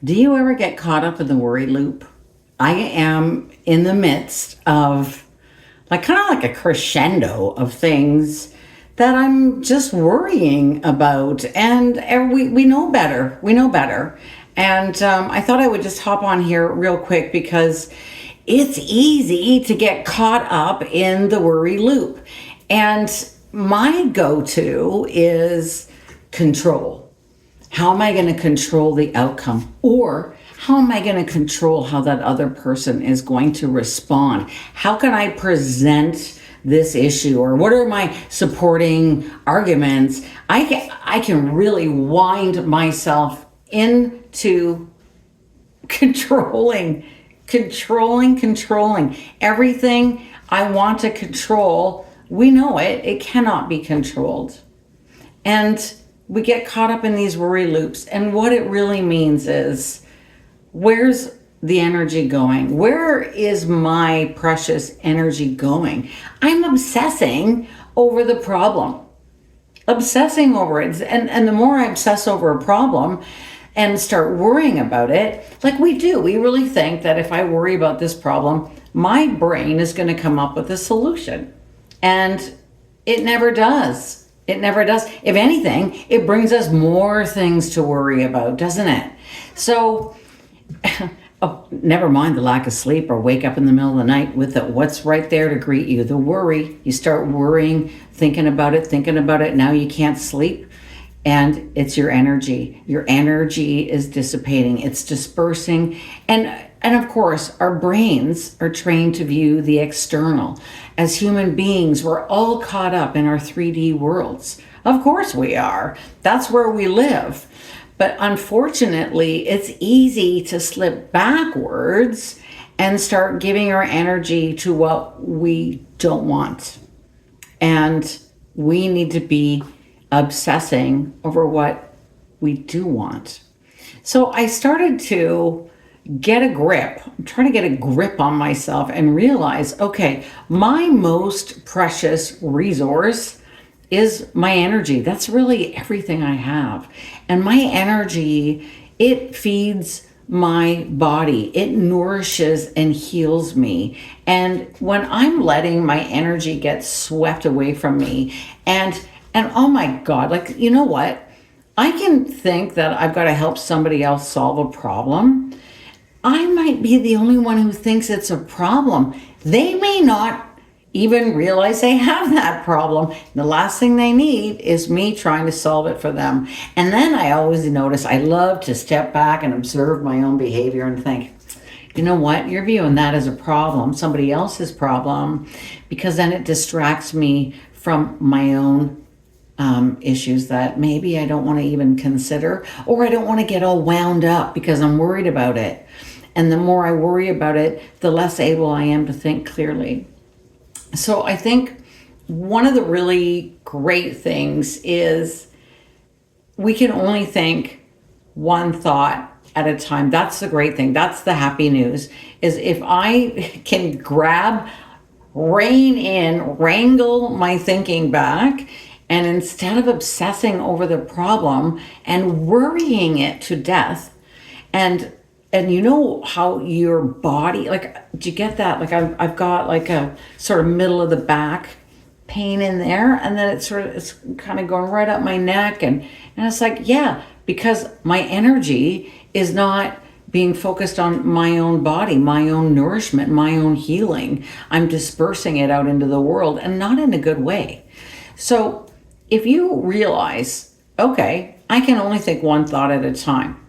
Do you ever get caught up in the worry loop? I am in the midst of kind of like a crescendo of things that I'm just worrying about. And we know better. We know better. And I thought I would just hop on here real quick because it's easy to get caught up in the worry loop. And my go-to is control. How am I going to control the outcome? Or how am I going to control how that other person is going to respond? How can I present this issue? Or what are my supporting arguments? I can really wind myself into controlling everything I want to control. We know it cannot be controlled. And we get caught up in these worry loops. And what it really means is, where's the energy going? Where is my precious energy going? I'm obsessing over the problem. Obsessing over it. And the more I obsess over a problem and start worrying about it, like we do, we really think that if I worry about this problem, my brain is going to come up with a solution. And it never does. It never does. If anything, it brings us more things to worry about, doesn't it? So, oh, never mind the lack of sleep or wake up in the middle of the night with what's right there to greet you, the worry. You start worrying, thinking about it. Now you can't sleep. And it's your energy. Your energy is dissipating. It's dispersing. And of course, our brains are trained to view the external. As human beings, we're all caught up in our 3D worlds. Of course we are. That's where we live. But unfortunately, it's easy to slip backwards and start giving our energy to what we don't want. And we need to be obsessing over what we do want. So I started to get a grip. I'm trying to get a grip on myself and realize, okay, my most precious resource is my energy. That's really everything I have. And my energy, it feeds my body. It nourishes and heals me. And when I'm letting my energy get swept away from me and oh my God, like, you know what? I can think that I've got to help somebody else solve a problem. I might be the only one who thinks it's a problem. They may not even realize they have that problem. The last thing they need is me trying to solve it for them. And then I always notice I love to step back and observe my own behavior and think, you know what? You're viewing that as a problem, somebody else's problem, because then it distracts me from my own issues that maybe I don't want to even consider, or I don't want to get all wound up because I'm worried about it. And the more I worry about it, the less able I am to think clearly. So I think one of the really great things is we can only think one thought at a time. That's the great thing. That's the happy news, is if I can rein in, wrangle my thinking back, and instead of obsessing over the problem and worrying it to death, and you know how your body, like, do you get that? Like I've got like a sort of middle of the back pain in there, and then it's kind of going right up my neck, and it's like, yeah, because my energy is not being focused on my own body, my own nourishment, my own healing. I'm dispersing it out into the world, and not in a good way. So if you realize, okay, I can only think one thought at a time.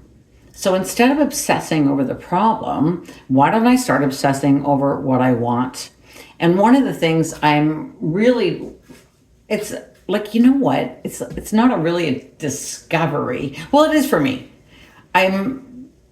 So instead of obsessing over the problem, why don't I start obsessing over what I want? And one of the things it's like, you know what? It's not really a discovery. Well, it is for me.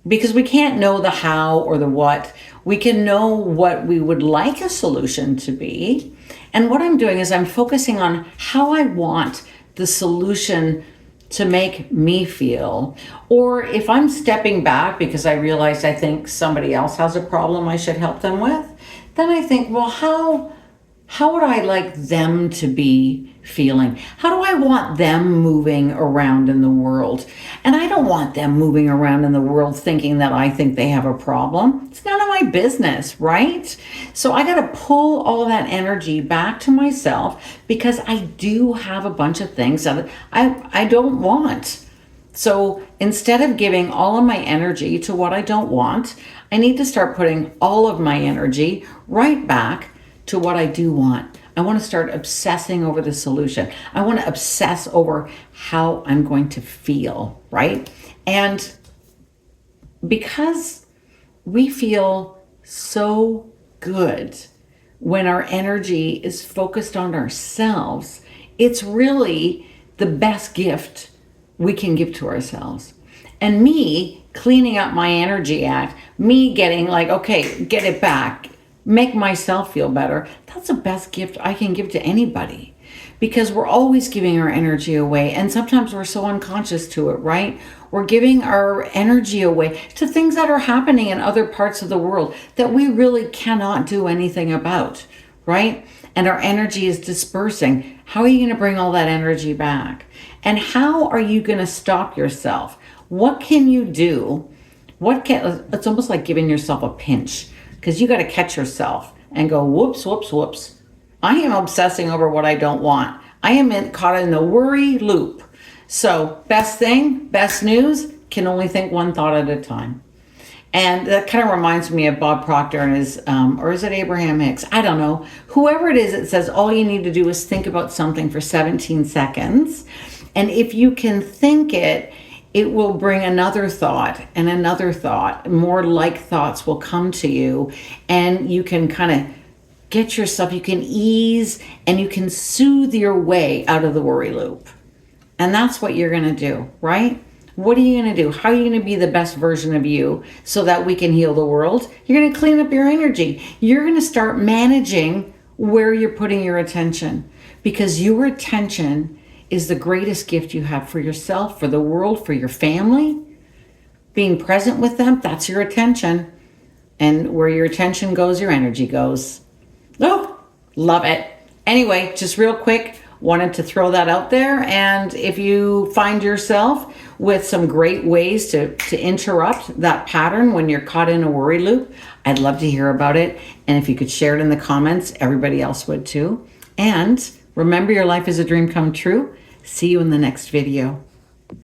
Because we can't know the how or the what. We can know what we would like a solution to be. And what I'm doing is I'm focusing on how I want the solution to make me feel. Or if I'm stepping back because I realize I think somebody else has a problem I should help them with, then I think, well, how How would I like them to be feeling? How do I want them moving around in the world? And I don't want them moving around in the world thinking that I think they have a problem. It's none of my business, right? So I got to pull all that energy back to myself because I do have a bunch of things that I don't want. So instead of giving all of my energy to what I don't want, I need to start putting all of my energy right back to what I do want. I want to start obsessing over the solution. I want to obsess over how I'm going to feel, right? And because we feel so good when our energy is focused on ourselves, it's really the best gift we can give to ourselves. And me cleaning up my energy act, me getting like, okay, get it back, make myself feel better, that's the best gift I can give to anybody. Because we're always giving our energy away, and sometimes we're so unconscious to it, right? We're giving our energy away to things that are happening in other parts of the world that we really cannot do anything about, right? And our energy is dispersing. How are you going to bring all that energy back? And how are you going to stop yourself? What can you do? It's almost like giving yourself a pinch, because you got to catch yourself and go, whoops, whoops, whoops. I am obsessing over what I don't want. I am caught in the worry loop. So best news, can only think one thought at a time. And that kind of reminds me of Bob Proctor and his, or is it Abraham Hicks? I don't know. Whoever it is, it says all you need to do is think about something for 17 seconds. And if you can think it, it will bring another thought and another thought. More like thoughts will come to you, and you can kind of get yourself, you can ease and you can soothe your way out of the worry loop. And that's what you're going to do, right? What are you going to do? How are you going to be the best version of you so that we can heal the world? You're going to clean up your energy. You're going to start managing where you're putting your attention, because your attention is the greatest gift you have for yourself, for the world, for your family. Being present with them, that's your attention. And where your attention goes, your energy goes. Oh, love it. Anyway, just real quick, wanted to throw that out there. And if you find yourself with some great ways to interrupt that pattern when you're caught in a worry loop, I'd love to hear about it. And if you could share it in the comments, everybody else would too. And remember, your life is a dream come true. See you in the next video.